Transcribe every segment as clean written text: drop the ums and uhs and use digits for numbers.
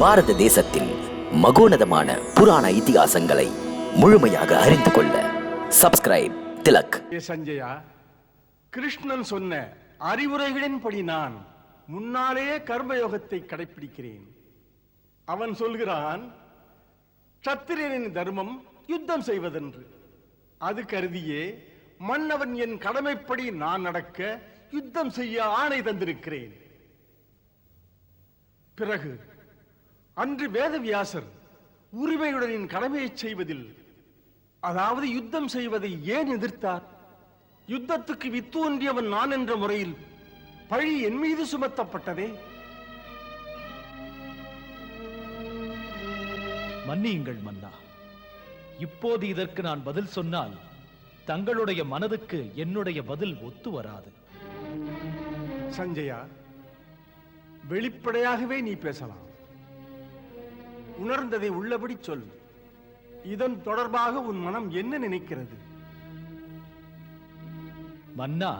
பாரத தேசத்தின் மகோனதமான புராண இதிகாசங்களை முழுமையாக அறிந்து கொள்ள சப்ஸ்கிரைப் திலக். சஞ்சயா, கிருஷ்ணன் சொன்ன அறிவுரைகளின்படி நான் முன்னாலேயே கர்மயோகத்தை கடைபிடிக்கிறேன். அவன் சொல்கிறான், சத்திரியனின் தர்மம் யுத்தம் செய்வதென்று. அது கருதியே மன்னவன் என் கடமைப்படி நான் நடக்க யுத்தம் செய்ய ஆணை தந்திருக்கிறேன். பிறகு அன்று வேதவியாசர் உரிமையுடன் என் கடமையை செய்வதில், அதாவது யுத்தம் செய்வதை ஏன் எதிர்த்தார்? யுத்தத்துக்கு வித்து ஒன்றியவன் நான் என்ற முறையில் பழி என் மீது சுமத்தப்பட்டதே. மன்னியுங்கள் மன்னா, இப்போது இதற்கு நான் பதில் சொன்னால் தங்களுடைய மனதுக்கு என்னுடைய பதில் ஒத்து வராது. சஞ்சயா, வெளிப்படையாகவே நீ பேசலாம். உணர்ந்ததை உள்ளபடி சொல். இதன் தொடர்பாக உன் மனம் என்ன நினைக்கிறது? மன்னா,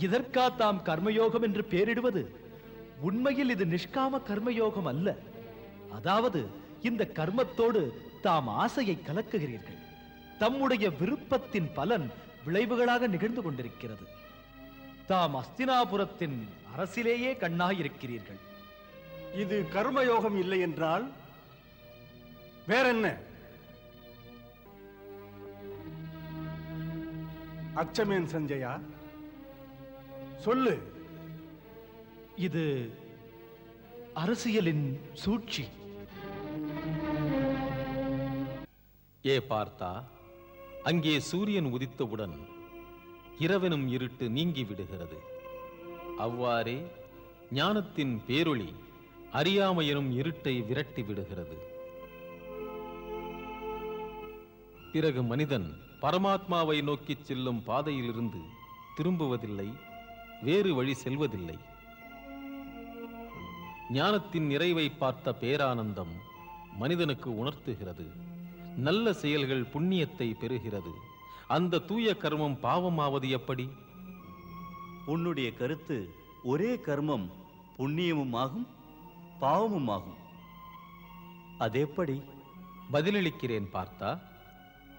இதற்கா தாம் கர்மயோகம் என்று பெயரிடுவது? உண்மையில் இது நிஷ்காம கர்மயோகம் அல்ல. அதாவது இந்த கர்மத்தோடு தாம் ஆசையை கலக்குகிறீர்கள். தம்முடைய விருப்பத்தின் பலன் விளைவுகளாக நிகழ்ந்து கொண்டிருக்கிறது. தாம் அஸ்தினாபுரத்தின் அரசிலேயே கண்ணாயிருக்கிறீர்கள். இது கர்மயோகம் இல்லை என்றால் வேறென்ன? அச்சமேன் சஞ்சயா, சொல்லு. இது அரசியலின் சூழ்ச்சி. ஏ பார்த்தா, அங்கே சூரியன் உதித்தவுடன் இரவெனும் இருட்டு நீங்கி விடுகிறது. அவ்வாறே ஞானத்தின் பேரொளி அறியாமையெனும் இருட்டை விரட்டி விடுகிறது. பிறகு மனிதன் பரமாத்மாவை நோக்கிச் செல்லும் பாதையிலிருந்து திரும்புவதில்லை, வேறு வழி செல்வதில்லை. ஞானத்தின் நிறைவை பார்த்த பேரானந்தம் மனிதனுக்கு உணர்த்துகிறது. நல்ல செயல்கள் புண்ணியத்தை பெறுகிறது. அந்த தூய கர்மம் பாவமாவது எப்படி? உன்னுடைய கருத்து ஒரே கர்மம் புண்ணியமும் ஆகும் பாவமும் ஆகும். அதெப்படி? பதிலளிக்கிறேன் பார்த்தா.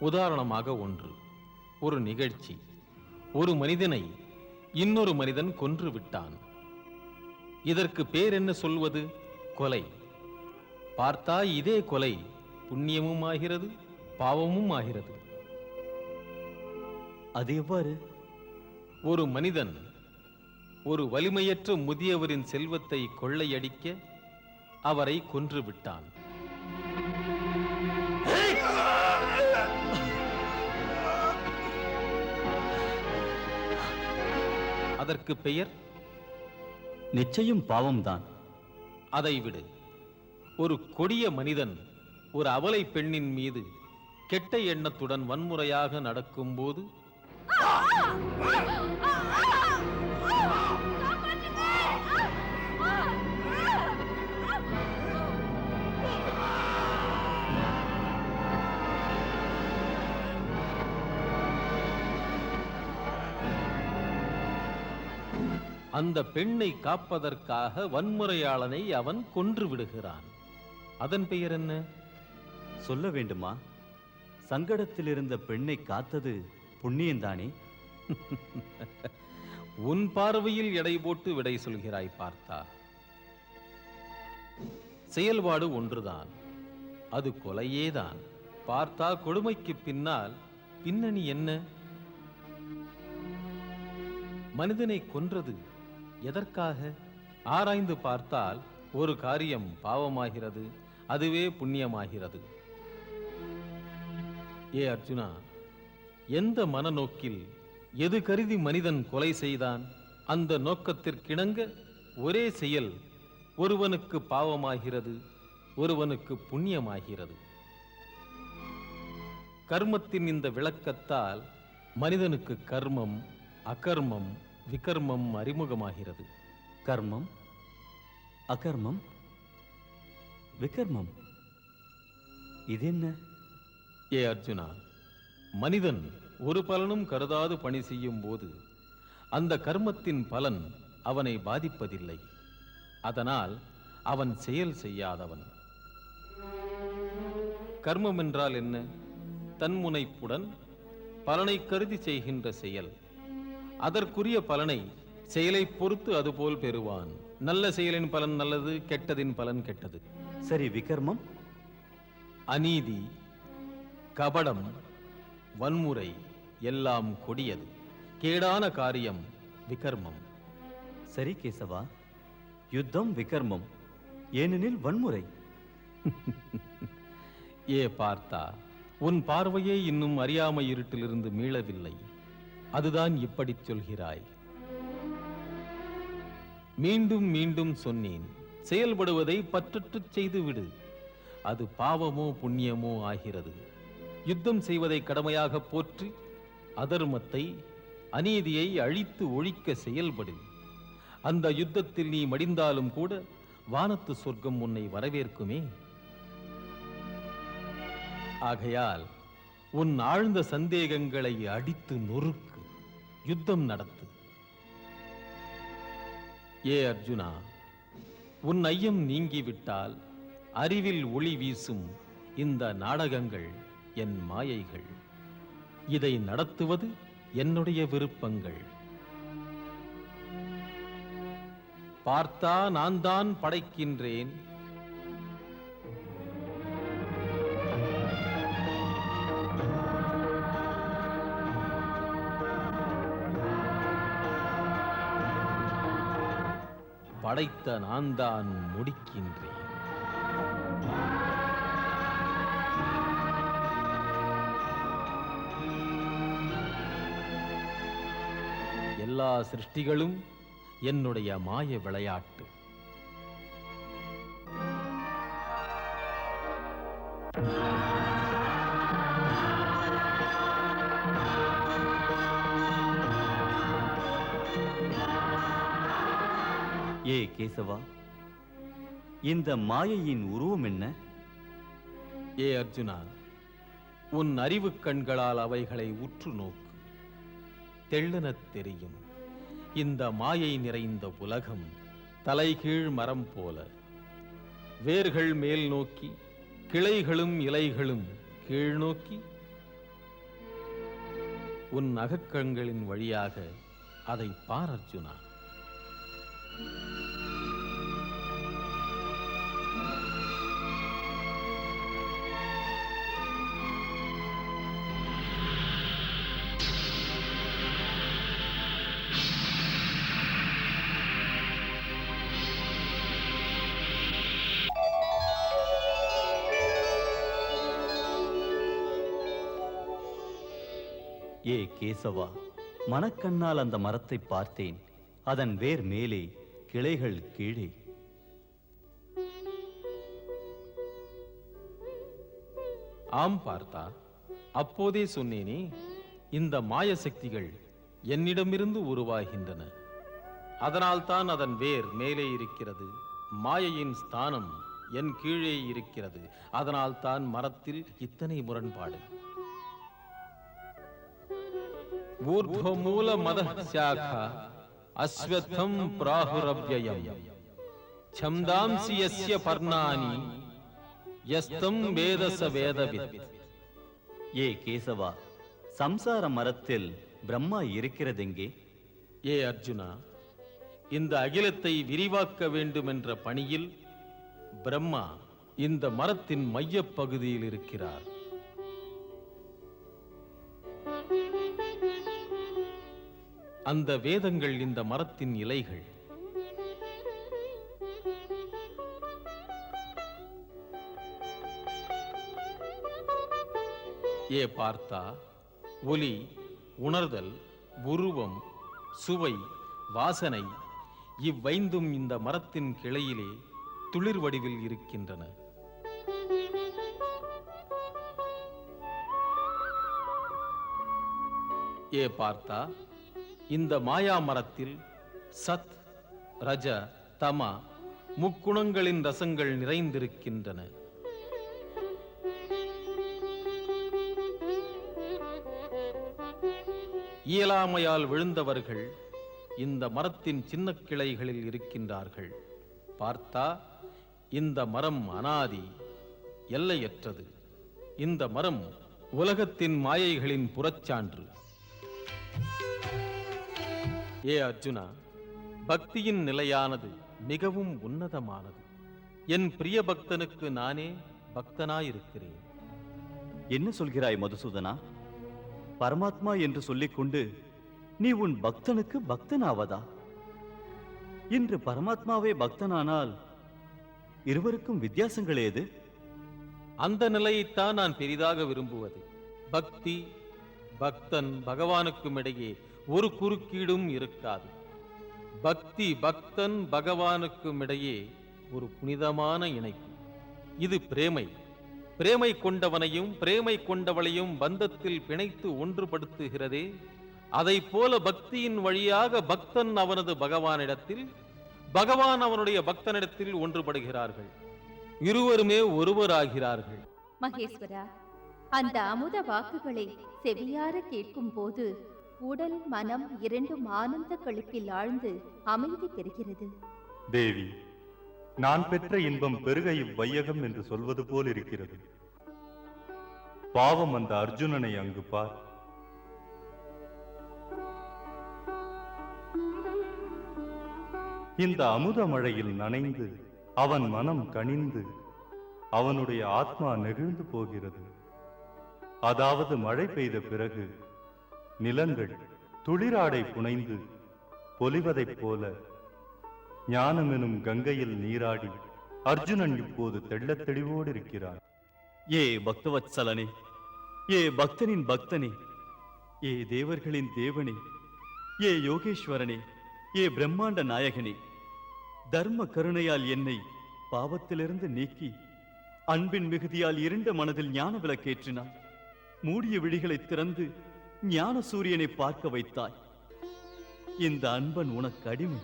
உதாரணமாக ஒரு நிகழ்ச்சி. ஒரு மனிதனை இன்னொரு மனிதன் கொன்று விட்டான். இதற்கு பேர் என்ன சொல்வது? கொலை. பார்த்தா, இதே கொலை புண்ணியமும் ஆகிறது பாவமும் ஆகிறது. அது எவ்வாறு? ஒரு மனிதன் ஒரு வலிமையற்ற முதியவரின் செல்வத்தை கொள்ளையடிக்க அவரை கொன்று விட்டான். அதற்கு பெயர் நிச்சயம் பாவம்தான். அதை விடு. ஒரு கொடிய மனிதன் ஒரு அபலை பெண்ணின் மீது கெட்ட எண்ணத்துடன் வன்முறையாக நடக்கும்போது அந்த பெண்ணை காப்பதற்காக வன்முறையாளனை அவன் கொன்று விடுகிறான். அதன் பெயர் என்ன? சொல்ல வேண்டுமா? சங்கடத்தில் இருந்த பெண்ணை காத்தது புண்ணியந்தானே? உன் பார்வையில் எடை போட்டு விடை சொல்கிறாய் பார்த்தா. செயல்பாடு ஒன்றுதான், அது கொலையேதான். பார்த்தா, கொடுமைக்கு பின்னால் பின்னணி என்ன? மனிதனை கொன்றது எதற்காக? ஆராய்ந்து பார்த்தால் ஒரு காரியம் பாவமாகிறது, அதுவே புண்ணியமாகிறது. ஏ அர்ஜுனா, எந்த மனநோக்கில் எது கருதி மனிதன் கொலை செய்தான்? அந்த நோக்கத்திற்கிணங்க ஒரே செயல் ஒருவனுக்கு பாவமாகிறது, ஒருவனுக்கு புண்ணியமாகிறது. கர்மத்தின் இந்த விளக்கத்தால் மனிதனுக்கு கர்மம், அகர்மம், விகர்மம் அறிமுகமாகிறது. கர்மம், அகர்மம், விகர்மம், இது என்ன? ஏ அர்ஜுனா, மனிதன் ஒரு பலனும் கருதாது பணி செய்யும் போது அந்த கர்மத்தின் பலன் அவனை பாதிப்பதில்லை. அதனால் அவன் செயல் செய்யாதவன். கர்மம் என்றால் என்ன? தன்முனைப்புடன் பலனை கருதி செய்கின்ற செயல். அதற்குரிய பலனை செயலை பொறுத்து அதுபோல் பெறுவான். நல்ல செயலின் பலன் நல்லது, கெட்டதின் பலன் கெட்டது. சரி, விகர்மம்? அநீதி, கபடம், வன்முறை எல்லாம் கொடியது. கேடான காரியம் விகர்மம். சரி கேசவா, யுத்தம் விகர்மம், ஏனெனில் வன்முறை. ஏ பார்த்தா, உன் பார்வையே இன்னும் அறியாமை இருட்டிலிருந்து மீளவில்லை. அதுதான் இப்படி சொல்கிறாய். மீண்டும் மீண்டும் சொன்னேன், செயல்படுவதை பற்றற்றுச் செய்துவிடு. அது பாவமோ புண்ணியமோ ஆகிறது. யுத்தம் செய்வதை கடமையாக போற்றி அதர்மத்தை, அநீதியை அழித்து ஒழிக்க செயல்படு. அந்த யுத்தத்தில் நீ மடிந்தாலும் கூட வானத்து சொர்க்கம் உன்னை வரவேற்குமே. ஆகையால் உன் ஆழ்ந்த சந்தேகங்களை அடித்து நொறுக்கு, யுத்தம் நடத்து. ஏ அர்ஜுனா, உன் ஐயம் நீங்கிவிட்டால் அறிவில் ஒளி வீசும் இந்த நாடகங்கள் என் மாயைகள். இதை நடத்துவது என்னுடைய விருப்பங்கள். பார்த்தா, நான் தான் படைக்கின்றேன். படைத்த நான் தான் முடிக்கின்றேன். எல்லா சிருஷ்டிகளும் என்னுடைய மாய விளையாட்டு. ஏ கேசவா, இந்த மாயையின் உருவம் என்ன? ஏ அர்ஜுனா, உன் அறிவு கண்களால் அவைகளை உற்று நோக்கு. தெள்ளெனத் தெரியும். இந்த மாயை நிறைந்த உலகம் தலைகீழ் மரம் போல. வேர்கள் மேல் நோக்கி, கிளைகளும் இலைகளும் கீழ் நோக்கி. உன் அகக்கண்களின் வழியாக அதை பார் அர்ஜுனா. ஏ கேசவா, மனக்கண்ணால் அந்த மரத்தை பார்த்தேன். அதன் வேர் மேலே, கிளைகள் கீழே. ஆம் பார்த்தா, அப்போதே சொன்னேனே, இந்த மாய சக்திகள் என்னிடமிருந்து உருவாகின்றன. அதனால்தான் அதன் வேர் மேலே இருக்கிறது. மாயையின் ஸ்தானம் என் கீழே இருக்கிறது. அதனால்தான் மரத்தில் இத்தனை முரண்பாடு. ஊர்த்வமூல மதः சாகா அஸ்வத்தம் பிராஹுரவ்யயம் ಛಂದಾಂಸಿ ಯಸ್ய பர்ணானி யஸ்தம் வேதச வேதவித். ஏ கேசவா, சம்சார மரத்தில் பிரம்மா இருக்கிறதெங்கே? ஏ அர்ஜுனா, இந்த அகிலத்தை விரிவாக்க வேண்டும் என்ற பணியில் பிரம்மா இந்த மரத்தின் மையப் பகுதியில் இருக்கிறார். அந்த வேதங்கள் இந்த மரத்தின் இலைகள். ஏ பார்த்தா, ஒலி, உணர்தல், உருவம், சுவை, வாசனை இவ்வைந்தும் இந்த மரத்தின் கிளையிலே துளிர் வடிவில் இருக்கின்றன. ஏ பார்த்தா, இந்த மாயா மரத்தில் சத், ரஜ, தம முக்குணங்களின் ரசங்கள் நிறைந்திருக்கின்றன. இயலாமையால் விழுந்தவர்கள் இந்த மரத்தின் சின்ன கிளைகளில் இருக்கின்றார்கள். பார்த்தா, இந்த மரம் அனாதி, எல்லையற்றது. இந்த மரம் உலகத்தின் மாயைகளின் புறச்சான்று. ஏ அர்ஜுனா, பக்தியின் நிலையானது மிகவும் உன்னதமானது. என் பிரிய பக்தனுக்கு நானே பக்தனாயிருக்கிறேன். என்ன சொல்கிறாய் மதுசூதனா? பரமாத்மா என்று சொல்லிக்கொண்டு நீ உன் பக்தனுக்கு பக்தனாவதா? இன்று பரமாத்மாவே பக்தனானால் இருவருக்கும் வித்தியாசங்கள் ஏது? அந்த நிலையைத்தான் நான் பெரிதாக விரும்புவது. பக்தி, பக்தன், பகவானுக்கும் இடையே ஒரு குறுக்கீடும் இருக்காது. பக்தி, பக்தன், பகவானுக்கும் இடையே ஒரு புனிதமான இணைப்பு. இது பிரேமை. பிரேமை கொண்டவனையும் பிரேமை கொண்டவளையும் பந்தத்தில் பிணைத்து ஒன்றுபடுத்துகிறதே, அதை போல பக்தியின் வழியாக பக்தன் அவனது பகவானிடத்தில், பகவான் அவனுடைய பக்தனிடத்தில் ஒன்றுபடுகிறார்கள். இருவருமே ஒருவராகிறார்கள். மகேஸ்வரா, அந்த அமுத வாக்குகளை செவியார கேட்கும் போது உடல் மனம் இரண்டும் ஆனந்த களிப்பில் ஆழ்ந்து அமைதி பெறுகிறது. தேவி, நான் பெற்ற இன்பம் பெருக இவ்வையகம் என்று சொல்வது போல் இருக்கிறது. பாவம் அந்த அர்ஜுனனை அங்கு பார். இந்த அமுத மழையில் நனைந்து அவன் மனம் கனிந்து அவனுடைய ஆத்மா நெகிழ்ந்து போகிறது. அதாவது மழை பெய்த பிறகு நிலங்கள் துளிராடை புனைந்து பொலிவதைப் போல ஞானமெனும் கங்கையில் நீராடி அர்ஜுனன் இப்போது தெள்ளத் தெளிவோடு இருக்கிறான். ஏ பக்தவத்சலனே, ஏ பக்தனின் பக்தனே, ஏ தேவர்களின் தேவனே, ஏ யோகேஸ்வரனே, ஏ பிரம்மாண்ட நாயகனே, தர்ம கருணையால் என்னை பாவத்திலிருந்து நீக்கி அன்பின் மிகுதியால் இருண்ட மனதில் ஞான விளக்கேற்றினாய். மூடிய விழிகளை திறந்து ஞான சூரியனை பார்க்க வைத்தாய். இந்த அன்பன் உனக்கு அடிமை.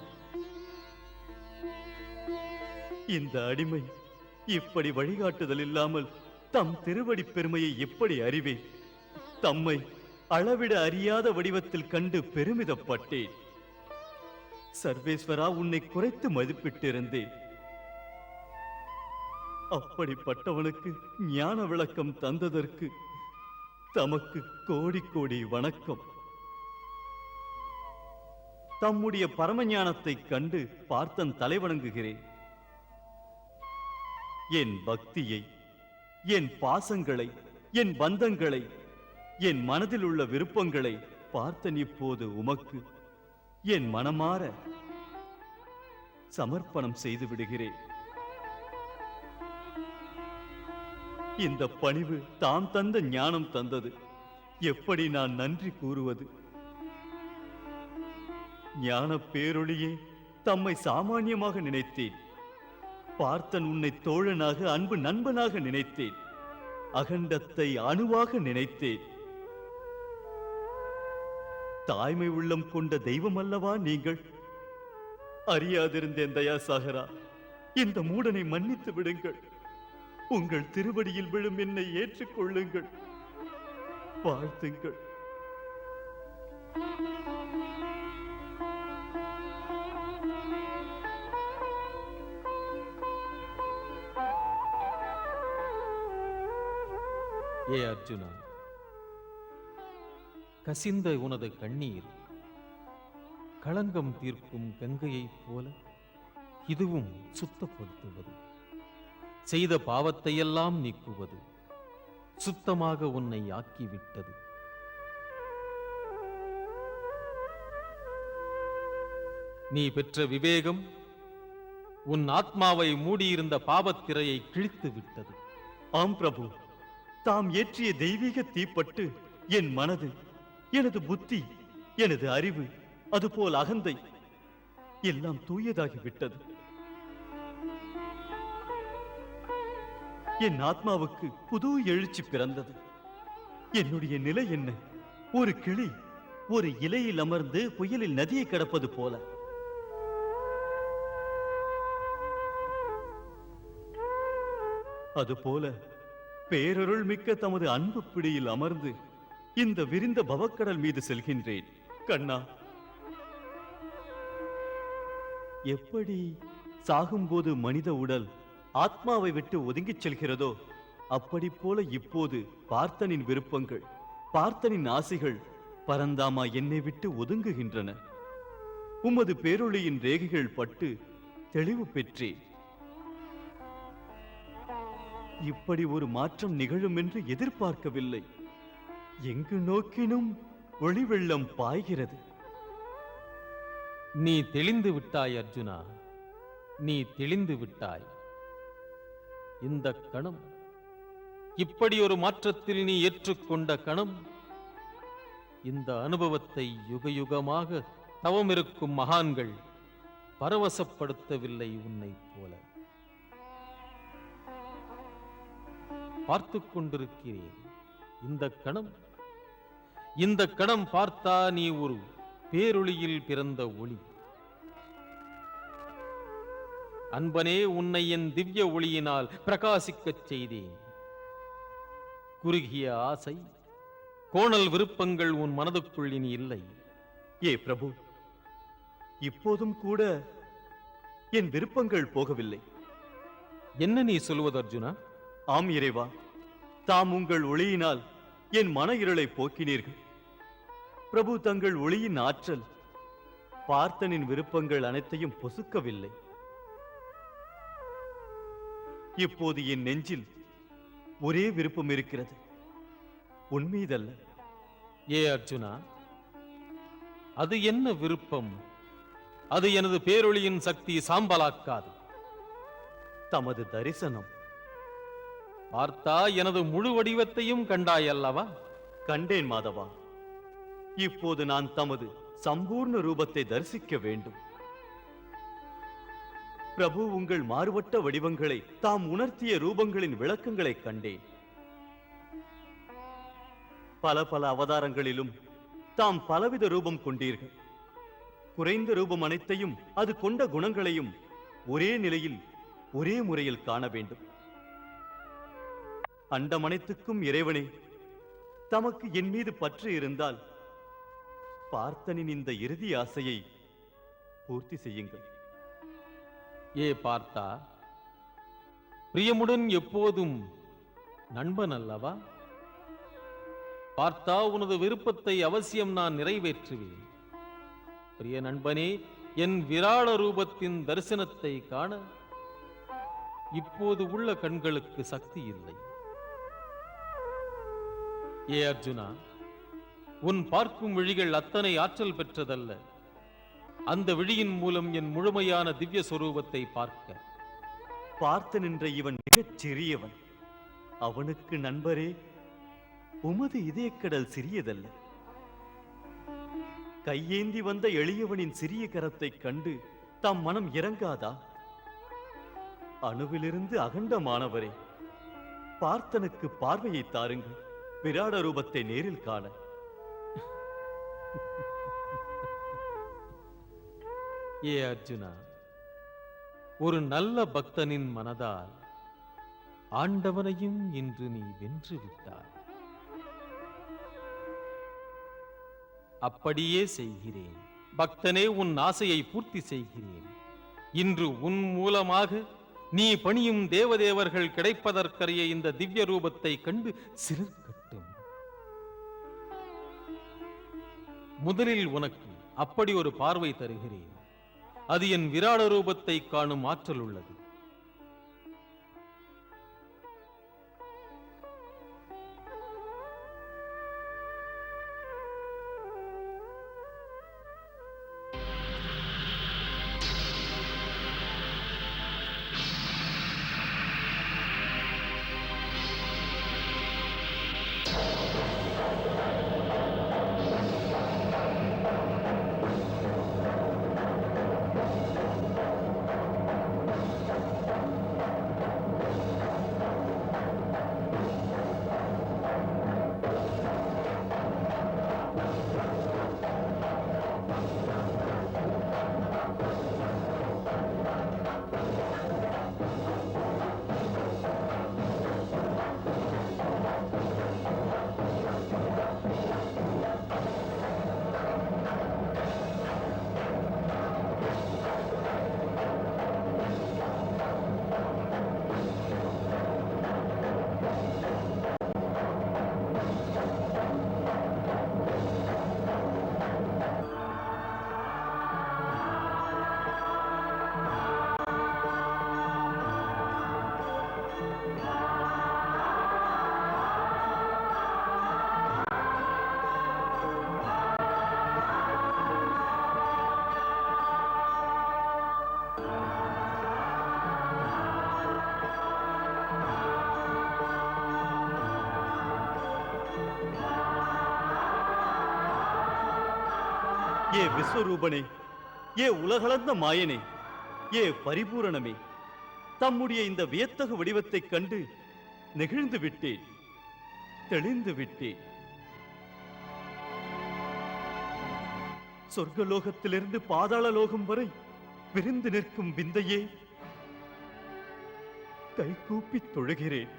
இந்த அடிமை இப்படி வழிகாட்டுதல் இல்லாமல் தம் திருவடி பெருமையை எப்படி அறிவேன்? தம்மை அளவிட அறியாத வடிவத்தில் கண்டு பெருமிதப்பட்டேன். சர்வேஸ்வரா, உன்னை குறைத்து மதிப்பிட்டிருந்தேன். அப்படிப்பட்டவனுக்கு ஞான விளக்கம் தந்ததற்கு தமக்கு கோடி கோடி வணக்கம். தம்முடைய பரமஞானத்தை கண்டு பார்த்தன் தலைவணங்குகிறேன். என் பக்தியை, என் பாசங்களை, என் பந்தங்களை, என் மனதில் உள்ள விருப்பங்களை பார்த்தன் இப்போது உமக்கு என் மனமாற சமர்ப்பணம் செய்து விடுகிறேன். இந்த பணிவு தாம் தந்த ஞானம் தந்தது. எப்படி நான் நன்றி கூறுவது? ஞான பேரொளியே, தம்மை சாமானியமாக நினைத்தேன். பார்த்தன் உன்னை தோழனாக, அன்பு நண்பனாக நினைத்தேன். அகண்டத்தை அணுவாக நினைத்தேன். தாய்மை உள்ளம் கொண்ட தெய்வம் அல்லவா நீங்கள்? அறியாதிருந்தேன் தயாசாகரா. இந்த மூடனை மன்னித்து விடுங்கள். உங்கள் திருவடியில் விழும் என்னை ஏற்றுக்கொள்ளுங்கள். வாழ்த்துங்கள். ஏ அர்ஜுனா, கசிந்த உனது கண்ணீர் களங்கம் தீர்க்கும் கங்கையைப் போல இதுவும் சுத்தப்படுத்துவது, செய்த பாவத்தையெல்லாம் நீக்குவது, சுத்தமாக உன்னை ஆக்கிவிட்டது. நீ பெற்ற விவேகம் உன் ஆத்மாவை மூடியிருந்த பாவத்திரையை கிழித்து விட்டது. ஆம் பிரபு, தாம் ஏற்றிய தெய்வீக தீப்பட்டு என் மனது, எனது புத்தி, எனது அறிவு, அதுபோல் அகந்தை எல்லாம் தூயதாகிவிட்டது. என் ஆத்மாவுக்கு புது எழுச்சி பிறந்தது. என்னுடைய நிலை என்ன? ஒரு கிளி ஒரு இலையில் அமர்ந்து புயலில் நதியை கடப்பது போல. அதுபோல பேரருள் மிக்க தமது அன்பு பிடியில் அமர்ந்து இந்த விரிந்த பவக்கடல் மீது செல்கின்றேன். கண்ணா, எப்படி சாகும்போது மனித உடல் ஆத்மாவை விட்டு ஒதுங்கிச் செல்கிறதோ அப்படி போல இப்போது பார்த்தனின் விருப்பங்கள், பார்த்தனின் ஆசைகள் பரந்தாமா என்னை விட்டு ஒதுங்குகின்றன. உமது பேரொளியின் ரேகைகள் பட்டு தெளிவு பெற்றேன். இப்படி ஒரு மாற்றம் நிகழும் என்று எதிர்பார்க்கவில்லை. எங்கு நோக்கினும் ஒளி வெள்ளம் பாய்கிறது. நீ தெளிந்து விட்டாய் அர்ஜுனா, நீ தெளிந்து விட்டாய். இந்த கணம், இப்படி ஒரு மாற்றத்தில் நீ ஏற்றுக்கொண்ட கணம், இந்த அனுபவத்தை யுகயுகமாக தவமிருக்கும் மகான்கள் பரவசப்படுத்தவில்லை உன்னைப் போல. பார்த்துக் கொண்டிருக்கிறேன். இந்த கணம் பார்த்தா நீ ஒரு பேரொளியில் பிறந்த ஒளி. அன்பனே, உன்னை என் திவ்ய ஒளியினால் பிரகாசிக்கச் செய்தேன். குறுகிய ஆசை, கோணல் விருப்பங்கள் உன் மனதுக்குள் இனி இல்லை. ஏ பிரபு, இப்போதும் கூட என் விருப்பங்கள் போகவில்லை. என்ன நீ சொல்வது அர்ஜுனா? ஆம் இறைவா, தாம் உங்கள் ஒளியினால் என் மன இருளை போக்கினீர்கள். பிரபு, தங்கள் ஒளியின் ஆற்றல் பார்த்தனின் விருப்பங்கள் அனைத்தையும் பொசுக்கவில்லை. இப்போது என் நெஞ்சில் ஒரே விருப்பம் இருக்கிறது, உன்மீதல்ல. ஏ அர்ஜுனா, அது என்ன விருப்பம்? அது எனது பேரொளியின் சக்தி சாம்பலாக்காது. தமது தரிசனம். பார்த்தா எனது முழு வடிவத்தையும் கண்டாய் அல்லவா? கண்டேன் மாதவா. இப்போது நான் தமது சம்பூர்ண ரூபத்தை தரிசிக்க வேண்டும். பிரபு, உங்கள் மாறுபட்ட வடிவங்களை, தாம் உணர்த்திய ரூபங்களின் விளக்கங்களை கண்டேன். பல பல அவதாரங்களிலும் தாம் பலவித ரூபம் கொண்டீர்கள். குறைந்த ரூபம் அனைத்தையும், அது கொண்ட குணங்களையும் ஒரே நிலையில் ஒரே முறையில் காண வேண்டும். அண்டமனைத்துக்கும் இறைவனே, தமக்கு என் மீது பற்று இருந்தால் பார்த்தனின் இந்த இறுதி ஆசையை பூர்த்தி செய்யுங்கள். ஏ பார்த்தா, பிரியமுடன் எப்போதும் நண்பன் அல்லவா? பார்த்தா, உனது விருப்பத்தை அவசியம் நான் நிறைவேற்றுவேன். பிரிய நண்பனே, என் விராட ரூபத்தின் தரிசனத்தை காண இப்போது உள்ள கண்களுக்கு சக்தி இல்லை. ஏ அர்ஜுனா, உன் பார்க்கும் விழிகள் அத்தனை ஆற்றல் பெற்றதல்ல. அந்த விழியின் மூலம் என் முழுமையான திவ்ய சொரூபத்தை பார்க்க. பார்த்து நின்ற இவன் மிகச் சிறியவன். அவனுக்கு நண்பரே, உமது இதயக்கடல் சிறியதல்ல. கையேந்தி வந்த எளியவனின் சிறிய கரத்தைக் கண்டு தம் மனம் இறங்காதா? அணுவிலிருந்து அகண்டமானவரே, பார்த்தனுக்கு பார்வையை தாருங்கள், விராட ரூபத்தை நேரில் காண. ஏ அர்ஜுனா, ஒரு நல்ல பக்தனின் மனதால் ஆண்டவனையும் இன்று நீ வென்று விட்டாய். அப்படியே செய்கிறேன் பக்தனே, உன் ஆசையை பூர்த்தி செய்கிறேன். இன்று உன் மூலமாக நீ பணியும் தேவதேவர்கள் கிடைப்பதற்கரிய இந்த திவ்ய ரூபத்தை கண்டு சிலிர்க்கட்டும். முதலில் உனக்கு அப்படி ஒரு பார்வை தருகிறேன். அது என் விராட ரூபத்தை காணும் ஆற்றல் உள்ளது. ஏ விஸ்வரூபனே, ஏ உலகளந்த மாயனே, ஏ பரிபூரணமே, தம்முடைய இந்த வியத்தகு வடிவத்தைக் கண்டு நெகிழ்ந்து விட்டேன், தெளிந்து விட்டேன். சொர்க்கலோகத்திலிருந்து பாதாள லோகம் வரை விரிந்து நிற்கும் விந்தையே, கைகூப்பி தொழுகிறேன்.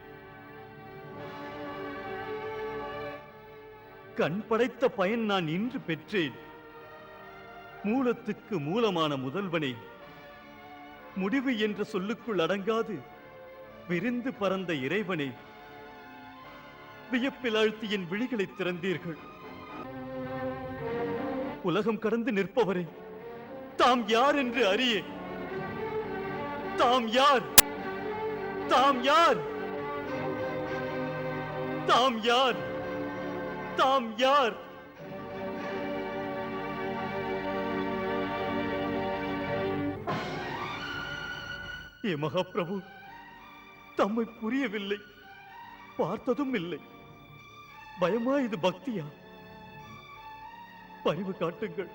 கண் படைத்த பயன் நான் இன்று பெற்றேன். மூலத்துக்கு மூலமான முதல்வனே, முடிவு என்ற சொல்லுக்குள் அடங்காது விரிந்து பறந்த இறைவனே, வியப்பில் ஆழ்த்தி என் விழிகளை திறந்தீர்கள். உலகம் கடந்து நிற்பவரே, தாம் யார் என்று அறியே. தாம் யார்? தாம் யார்? தாம் யார்? தாம் யார்? ஏ மகாபிரபு, தம்மை புரியவில்லை, பார்த்ததும் இல்லை. பயமா இது பக்தியா? பரிவு காட்டுங்கள்,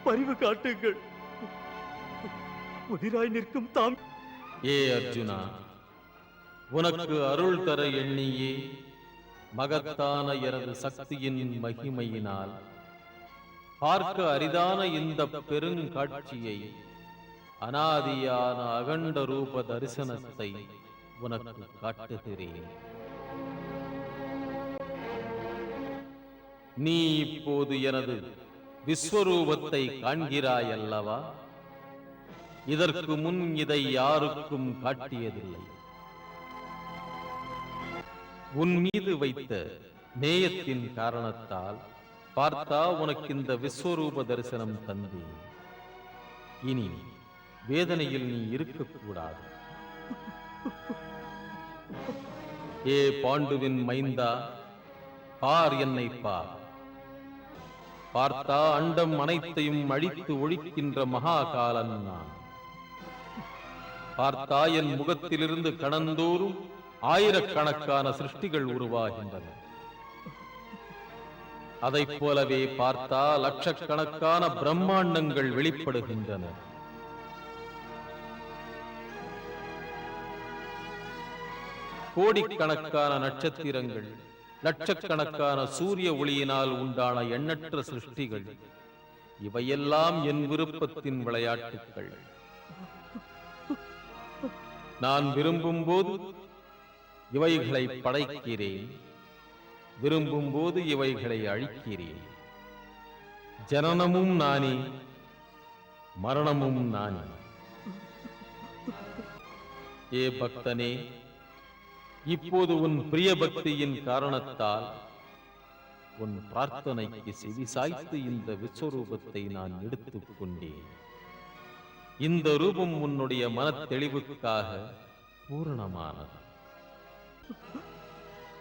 பரிவு காட்டுங்கள். புதிராய் நிற்கும் தாம். ஏ அர்ஜுனா, உனக்கு அருள் தர எண்ணியே மகத்தான எனது சக்தியின் மகிமையினால் பார்க்க அரிதான இந்த பெருங்காட்சியை, அனாதியான அகண்ட ரூப தரிசனத்தை உனக்கு காட்டுகிறேன். நீ இப்போது எனது விஸ்வரூபத்தை காண்கிறாய் அல்லவா? இதற்கு முன் இதை யாருக்கும் காட்டியதில்லை. உன் மீது வைத்த நேயத்தின் காரணத்தால் பார்த்தா உனக்கு இந்த விஸ்வரூப தரிசனம் தந்தேன். இனி வேதனையில் நீ இருக்கக்கூடாது. ஏ பாண்டுவின் மைந்தா, பார், என்னை பார். பார்த்தா அண்டம் அனைத்தையும் அழித்து ஒழிக்கின்ற மகாகாலன் நான். பார்த்தா என் முகத்திலிருந்து கணந்தோறும் ஆயிரக்கணக்கான சிருஷ்டிகள் உருவாகின்றன. அதைப் போலவே பார்த்தா லட்சக்கணக்கான பிரம்மாண்டங்கள் வெளிப்படுகின்றன. கோடிக்கணக்கான நட்சத்திரங்கள், லட்சக்கணக்கான சூரிய ஒளியினால் உண்டான எண்ணற்ற சிருஷ்டிகள், இவையெல்லாம் என் விருப்பத்தின் விளையாட்டுக்கள். நான் விரும்பும் போது இவைகளை படைக்கிறேன், விரும்பும் போது இவைகளை அழிக்கிறேன். ஜனனமும் நானே, மரணமும் நானே. ஏ பக்தனே, இப்போது உன் பிரிய பக்தியின் காரணத்தால் உன் பிரார்த்தனைக்கு செவி சாய்த்து இந்த விஸ்வரூபத்தை நான் எடுத்துக் கொண்டேன். இந்த ரூபம் உன்னுடைய மன தெளிவுக்காக பூரணமானது.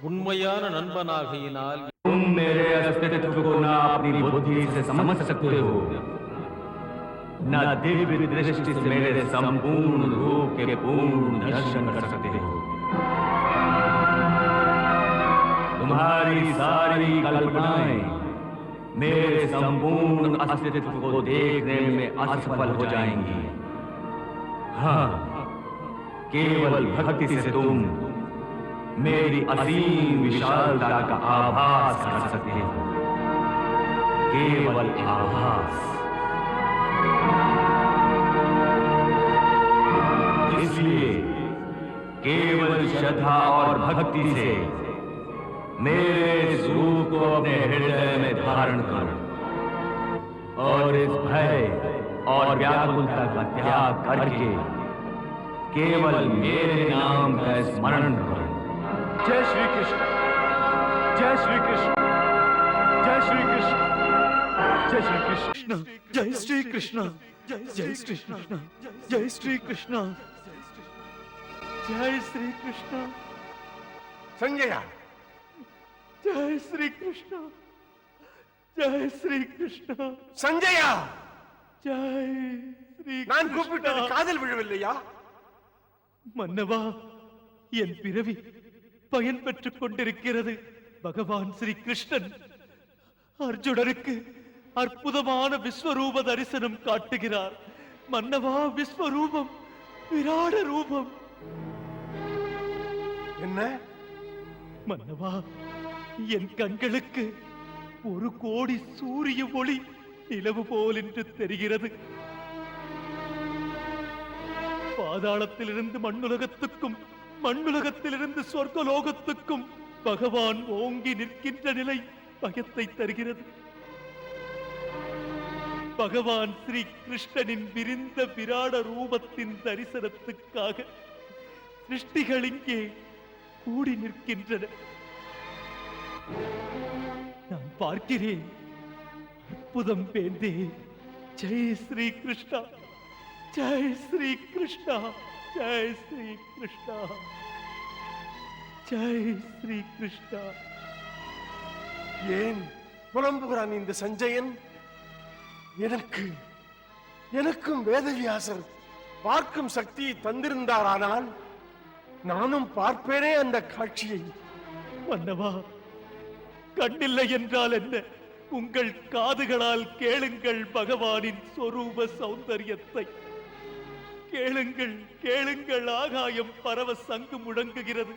உண்மையான நண்பனாகையினால் तुम मेरे अस्तित्व को ना अपनी बुद्धि से समझ सकते हो, न दिव्य दृष्टि से मेरे संपूर्ण रूप के पूर्ण दर्शन कर सकते हो। तुम्हारी सारी कल्पनाएं मेरे संपूर्ण अस्तित्व को देखने में असफल हो जाएंगी। हाँ, केवल भक्ति से तुम मेरी असीम विशालता का आभास कर सकते हो, केवल आभास। इसलिए केवल श्रद्धा और भक्ति से मेरे स्वरूप को अपने हृदय में धारण करो और इस भय और व्याकुलता का त्याग करके केवल मेरे नाम का स्मरण करो। जय श्री कृष्ण, जय श्री कृष्ण, जय श्री कृष्ण, जय श्री कृष्ण, जय श्री कृष्ण, जय श्री कृष्ण, जय श्री कृष्ण, जय श्री कृष्ण, சஞ்சயா, जय श्री कृष्ण, जय श्री कृष्ण, சஞ்சயா, जय श्री நான் கூப்பிட்டது காதல் விழவில்லையா? மன்னவா, என் பிறவி பயன் பெற்றுக் கொண்டிருக்கிறது. பகவான் ஸ்ரீ கிருஷ்ணன் அர்ஜுனனுக்கு அற்புதமான விஸ்வரூப தரிசனம் காட்டுகிறார். மன்னவா, விஸ்வரூபம், விராட ரூபம். என்ன? மன்னவா, என் கண்களுக்கு 1 கோடி சூரிய ஒளி நிலவு போல் என்று தெரிகிறது. பாதாளத்திலிருந்து மண்ணுலகத்துக்கும், மண்ணுலகத்திலிருந்து சொர்க்கலோகத்துக்கும் பகவான் ஓங்கி நிற்கின்ற நிலை பயத்தை தருகிறது. பகவான் ஸ்ரீ கிருஷ்ணனின் விரிந்த விராட ரூபத்தின் தரிசனத்துக்காக சிருஷ்டிகள் இங்கே கூடி நிற்கின்றன. நான் பார்க்கிறேன். அற்புதம் பேந்தே. ஜெய் ஸ்ரீ கிருஷ்ணா, ஜெய் ஸ்ரீ கிருஷ்ணா, ஜெய் ஸ்ரீ கிருஷ்ணா, ஜெய் ஸ்ரீ கிருஷ்ணா. ஏன் புலம்புகிறான் இந்த சஞ்சயன்? எனக்கும் வேதவியாசர் பார்க்கும் சக்தியை தந்திருந்தாரானால் நானும் பார்ப்பேனே அந்த காட்சியை. மன்னவா, கண்ணில்லை என்றால் என்ன? உங்கள் காதுகளால் கேளுங்கள் பகவானின் சொரூப சௌந்தரியத்தை. கேளுங்கள், கேளுங்கள். ஆகாயம் பரவ சங்கு முழங்குகிறது.